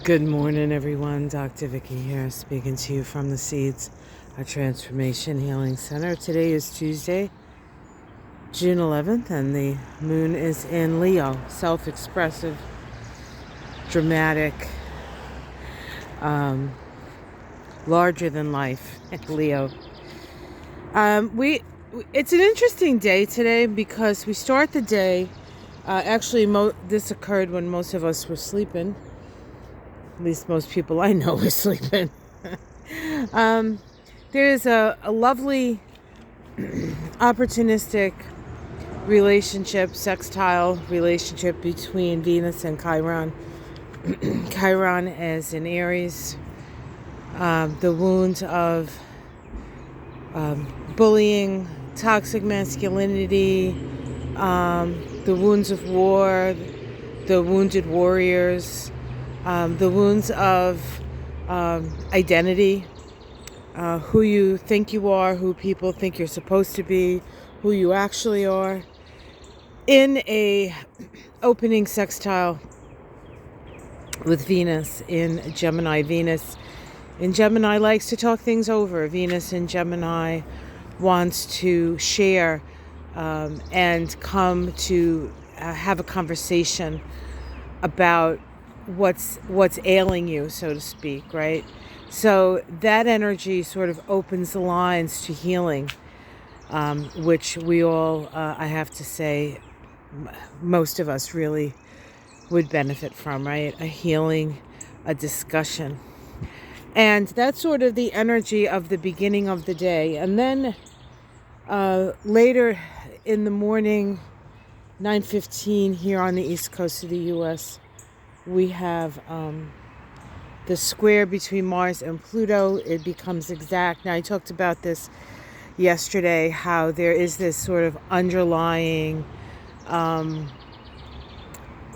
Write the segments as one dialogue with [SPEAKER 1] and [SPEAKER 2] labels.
[SPEAKER 1] Good morning, everyone. Dr. Vicky here, speaking to you from the Seeds, a Transformation Healing Center. Today is Tuesday, June 11th, and the moon is in Leo. Self-expressive, dramatic, larger than life. Leo. It's an interesting day today because we start the day. This occurred when most of us were sleeping. At least most people I know are sleeping. There's a lovely opportunistic relationship, sextile relationship between Venus and Chiron. Chiron is in Aries. The wounds of bullying, toxic masculinity, the wounds of war, the wounded warriors, the wounds of identity, who you think you are, who people think you're supposed to be, who you actually are. In a opening sextile with Venus in Gemini. Venus in Gemini likes to talk things over. Venus in Gemini wants to share and come to have a conversation about what's ailing you, so to speak, right? So that energy sort of opens the lines to healing, which we all, I have to say, most of us really would benefit from, right? A healing, a discussion. And that's sort of the energy of the beginning of the day. And then later in the morning, 9:15 here on the east coast of the U.S., we have the square between Mars and Pluto. It becomes exact. Now, I talked about this yesterday, how there is this sort of underlying,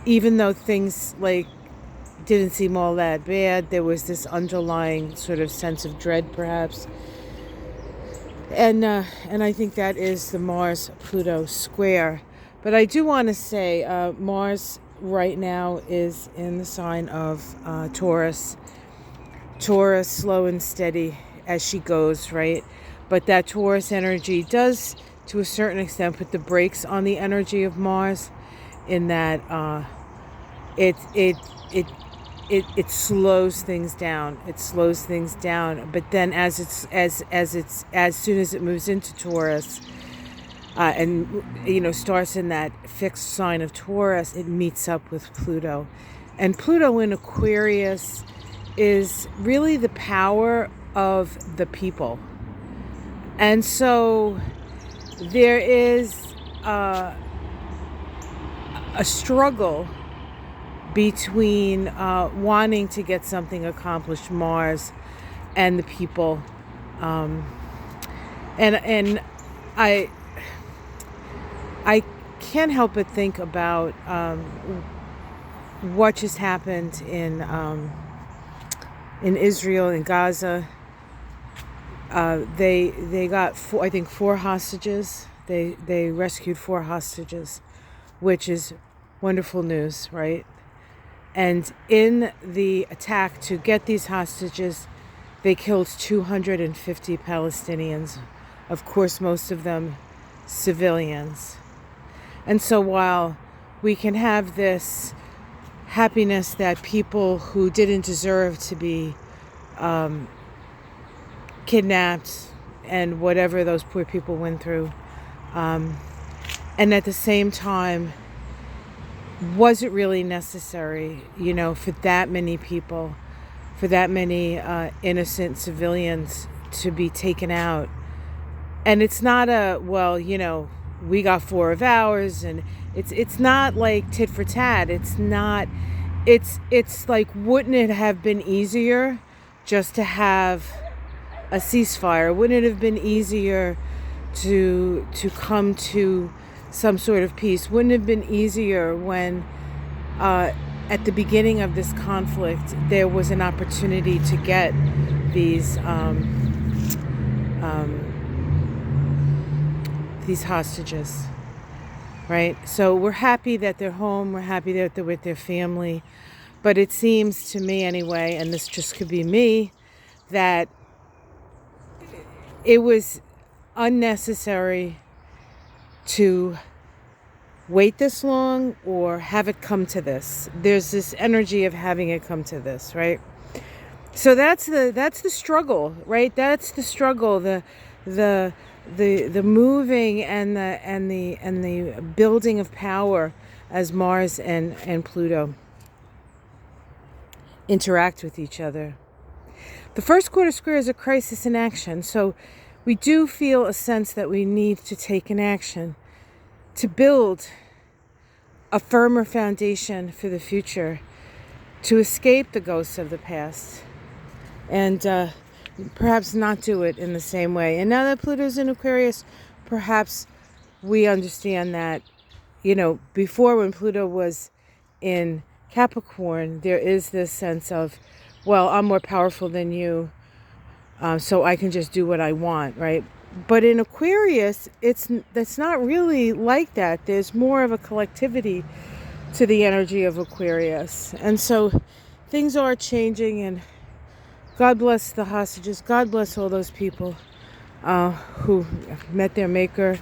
[SPEAKER 1] even though things like didn't seem all that bad, there was this underlying sort of sense of dread, perhaps. And I think that is the Mars-Pluto square. But I do want to say Mars right now is in the sign of Taurus. Taurus, slow and steady as she goes, right? But that Taurus energy does, to a certain extent, put the brakes on the energy of Mars, in that it slows things down. It slows things down. But then as soon as it moves into Taurus, and starts in that fixed sign of Taurus, it meets up with Pluto. And Pluto in Aquarius is really the power of the people. And so there is a struggle between wanting to get something accomplished, Mars, and the people. And I can't help but think about what just happened in Israel, in Gaza. They got four hostages. They rescued 4 hostages, which is wonderful news, right? And in the attack to get these hostages, they killed 250 Palestinians. Of course, most of them civilians. And so while we can have this happiness that people who didn't deserve to be kidnapped and whatever those poor people went through, and at the same time, was it really necessary, for that many people, for that many innocent civilians to be taken out? And it's not we got 4 of ours, and it's not like tit for tat. It's not. It's like, wouldn't it have been easier just to have a ceasefire? Wouldn't it have been easier to come to some sort of peace? Wouldn't it have been easier when at the beginning of this conflict there was an opportunity to get these hostages, right? So we're happy that they're home. We're happy that they're with their family. But it seems to me anyway, and this just could be me, that it was unnecessary to wait this long or have it come to this. There's this energy of having it come to this, right? So that's the struggle, right? That's the struggle, the moving and the building of power as Mars and Pluto interact with each other. The first quarter square is a crisis in action, so we do feel a sense that we need to take an action to build a firmer foundation for the future, to escape the ghosts of the past, and perhaps not do it in the same way. And now that Pluto's in Aquarius, perhaps we understand that, before, when Pluto was in Capricorn, there is this sense of, well, I'm more powerful than you, so I can just do what I want, right? But in Aquarius, that's not really like that. There's more of a collectivity to the energy of Aquarius. And so things are changing, and God bless the hostages. God bless all those people who met their maker.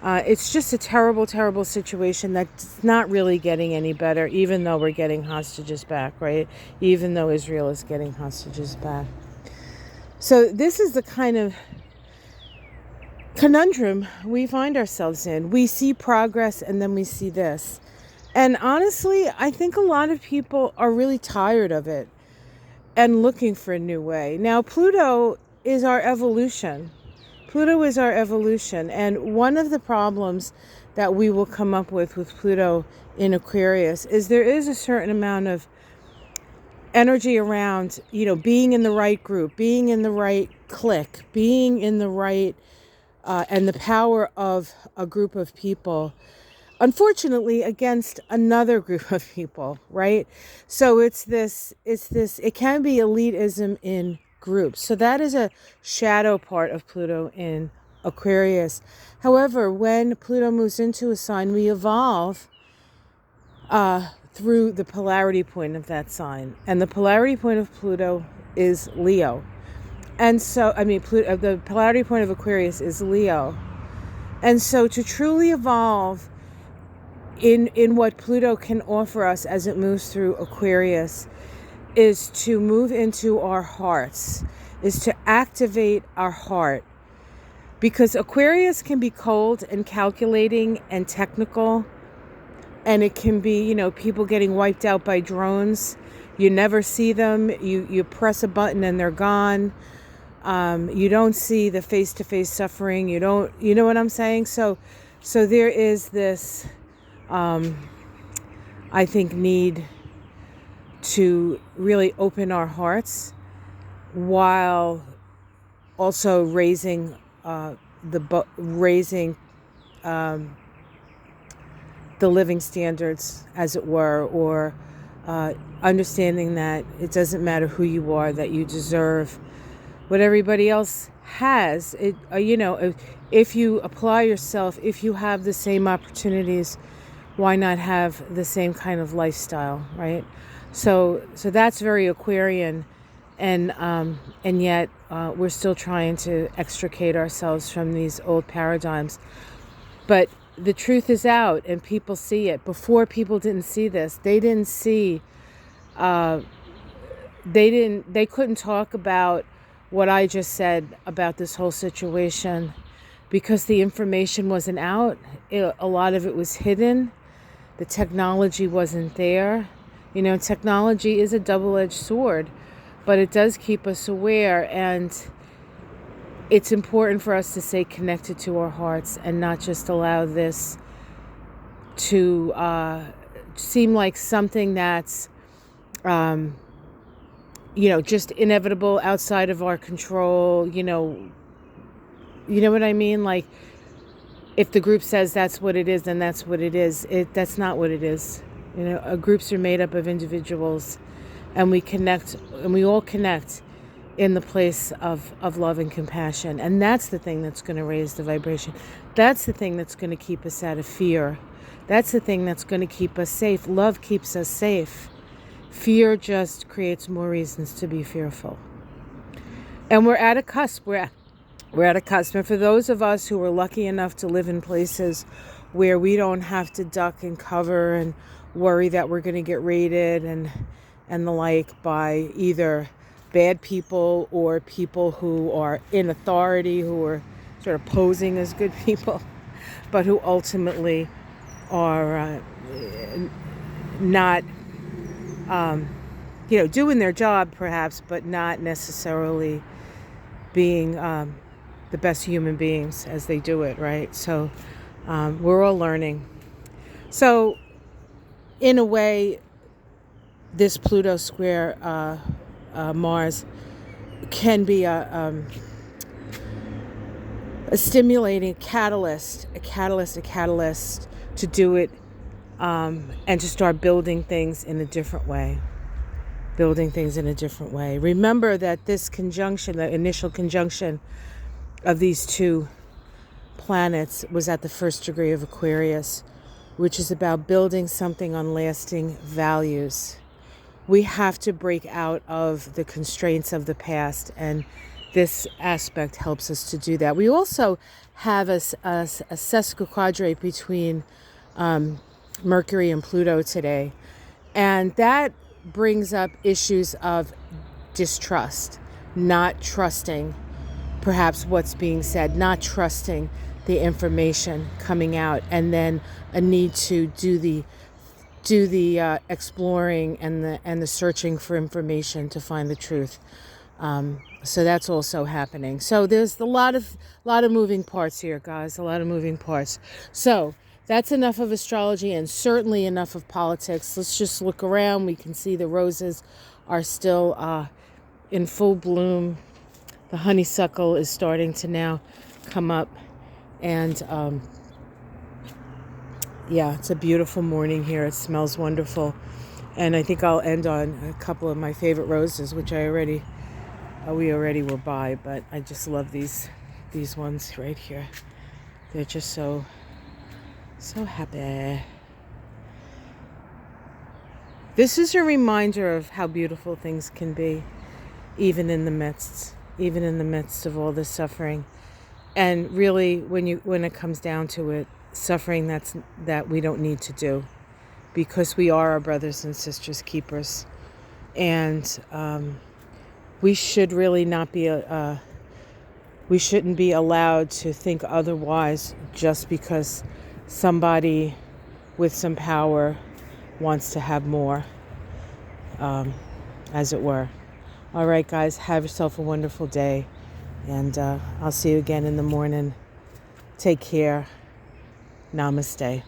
[SPEAKER 1] It's just a terrible, terrible situation that's not really getting any better, even though we're getting hostages back, right? Even though Israel is getting hostages back. So this is the kind of conundrum we find ourselves in. We see progress, and then we see this. And honestly, I think a lot of people are really tired of it and looking for a new way. Now, Pluto is our evolution. Pluto is our evolution. And one of the problems that we will come up with Pluto in Aquarius is there is a certain amount of energy around, being in the right group, being in the right clique, being in the right, and the power of a group of people, unfortunately, against another group of people, right? So it can be elitism in groups. So that is a shadow part of Pluto in Aquarius. However, when Pluto moves into a sign, we evolve through the polarity point of that sign. And the polarity point of Pluto is Leo. And so, the polarity point of Aquarius is Leo. And so to truly evolve in what Pluto can offer us as it moves through Aquarius is to move into our hearts, is to activate our heart. Because Aquarius can be cold and calculating and technical, and it can be, people getting wiped out by drones. You never see them. You press a button and they're gone. You don't see the face-to-face suffering. You know what I'm saying? So there is this, I think, need to really open our hearts while also raising the living standards, as it were, or understanding that it doesn't matter who you are, that you deserve what everybody else has. If you apply yourself, if you have the same opportunities, why not have the same kind of lifestyle, right? So that's very Aquarian, and yet we're still trying to extricate ourselves from these old paradigms. But the truth is out, and people see it. Before, people didn't see this. They didn't see. They couldn't talk about what I just said about this whole situation because the information wasn't out. A lot of it was hidden. The technology wasn't there. Technology is a double-edged sword, but it does keep us aware, and it's important for us to stay connected to our hearts and not just allow this to seem like something that's just inevitable, outside of our control. You know what I mean? Like, if the group says that's what it is, then that's what it is. That's not what it is. Groups are made up of individuals, and we all connect in the place of love and compassion. And that's the thing that's going to raise the vibration. That's the thing that's going to keep us out of fear. That's the thing that's going to keep us safe. Love keeps us safe. fear just creates more reasons to be fearful. And we're at a cusp. We're at a cusp. And for those of us who are lucky enough to live in places where we don't have to duck and cover and worry that we're going to get raided and the like by either bad people or people who are in authority, who are sort of posing as good people, but who ultimately are not, doing their job perhaps, but not necessarily being the best human beings as they do it, right? So we're all learning. So in a way, this Pluto square Mars can be a stimulating catalyst to do it and to start building things in a different way. Remember that this conjunction, the initial conjunction of these two planets, was at the first degree of Aquarius, which is about building something on lasting values. We have to break out of the constraints of the past, and this aspect helps us to do that. We also have a sesquiquadrate between Mercury and Pluto today, and that brings up issues of distrust, not trusting perhaps what's being said, not trusting the information coming out, and then a need to do the exploring and the searching for information to find the truth. So that's also happening. So there's a lot of moving parts here, guys. A lot of moving parts. So that's enough of astrology and certainly enough of politics. Let's just look around. We can see the roses are still in full bloom. The honeysuckle is starting to now come up, and it's a beautiful morning here. It smells wonderful. And I think I'll end on a couple of my favorite roses, which we already were by, but I just love these ones right here. They're just so happy. This is a reminder of how beautiful things can be, even in the midst of all this suffering. And really, when it comes down to it, suffering that we don't need to do, because we are our brothers and sisters' keepers, and we should really not be we shouldn't be allowed to think otherwise just because somebody with some power wants to have more, as it were. All right, guys, have yourself a wonderful day, and I'll see you again in the morning. Take care. Namaste.